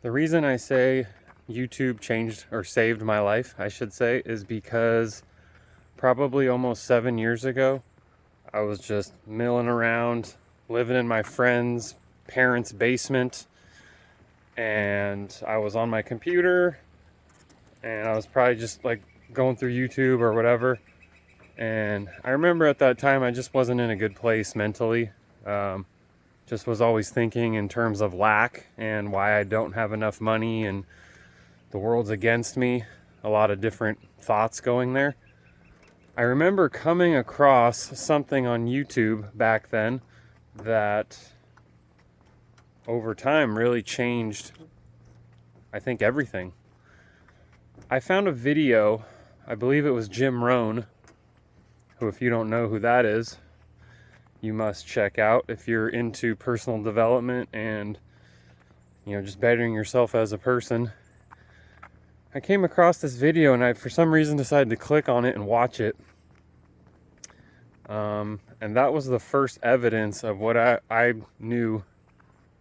The reason I say YouTube changed or saved my life, I should say, is because probably almost 7 years ago, I was just milling around, living in my friend's parents' basement, and I was on my computer, and I was probably just like going through YouTube or whatever. And I remember at that time, I just wasn't in a good place mentally. Um, just was always thinking in terms of lack and why I don't have enough money and the world's against me. A lot of different thoughts going there. I remember coming across something on YouTube back then that over time really changed, I think, everything. I found a video, I believe it was Jim Rohn, who, if you don't know who that is, you must check out if you're into personal development and, just bettering yourself as a person. I came across this video and I, for some reason, decided to click on it and watch it. And that was the first evidence of what I knew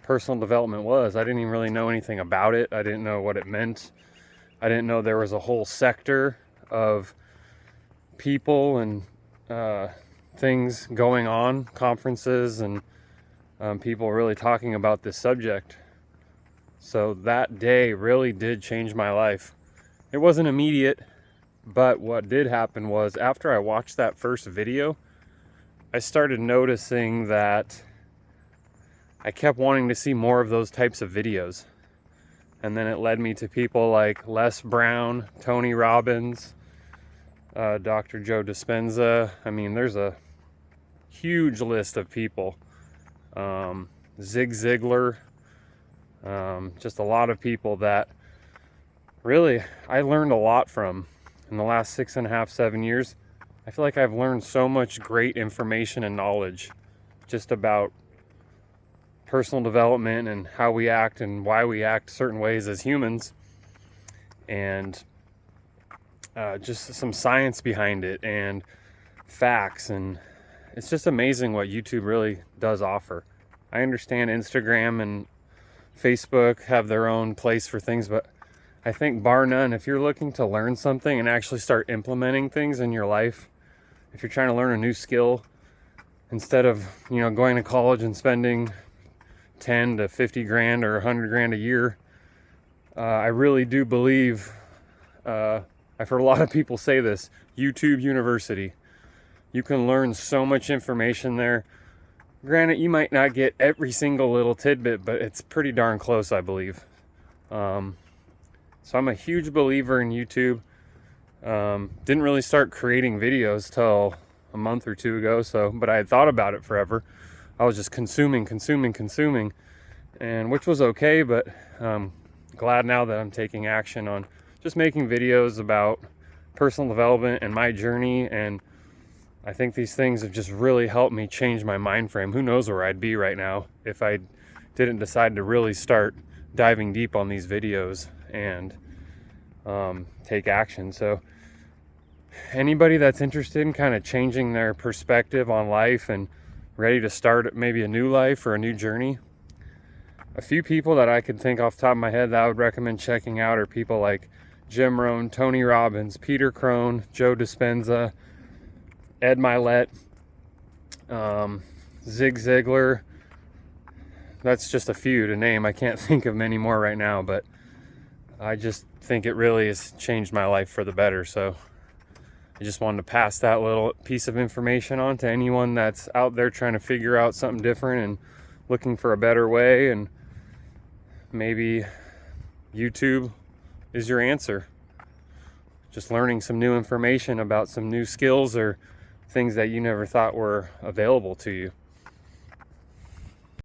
personal development was. I didn't even really know anything about it. I didn't know what it meant. I didn't know there was a whole sector of people and things going on, conferences, and people really talking about this subject. So that day really did change my life. It wasn't immediate, but what did happen was after I watched that first video, I started noticing that I kept wanting to see more of those types of videos. And then it led me to people like Les Brown, Tony Robbins, Dr. Joe Dispenza. I mean, there's a huge list of people. Zig Ziglar. Just a lot of people that really I learned a lot from in the last 6.5, 7 years. I feel like I've learned so much great information and knowledge just about personal development and how we act and why we act certain ways as humans, and just some science behind it and facts. And it's just amazing what YouTube really does offer. I understand Instagram and Facebook have their own place for things, but I think bar none, if you're looking to learn something and actually start implementing things in your life, if you're trying to learn a new skill, instead of going to college and spending 10 to 50 grand or 100 grand a year, I really do believe, I've heard a lot of people say this, YouTube University. You can learn so much information there. Granted, you might not get every single little tidbit, but it's pretty darn close, I believe. So I'm a huge believer in YouTube. Didn't really start creating videos till a month or two ago, but I had thought about it forever. I was just consuming, and which was okay, but glad now that I'm taking action on just making videos about personal development and my journey. And I think these things have just really helped me change my mind frame. Who knows where I'd be right now if I didn't decide to really start diving deep on these videos and take action. So anybody that's interested in kind of changing their perspective on life and ready to start maybe a new life or a new journey, a few people that I could think off the top of my head that I would recommend checking out are people like Jim Rohn, Tony Robbins, Peter Crone, Joe Dispenza, Ed Milet, Zig Ziglar. That's just a few to name. I can't think of many more right now, but I just think it really has changed my life for the better. So I just wanted to pass that little piece of information on to anyone that's out there trying to figure out something different and looking for a better way. And maybe YouTube is your answer. Just learning some new information about some new skills or things that you never thought were available to you.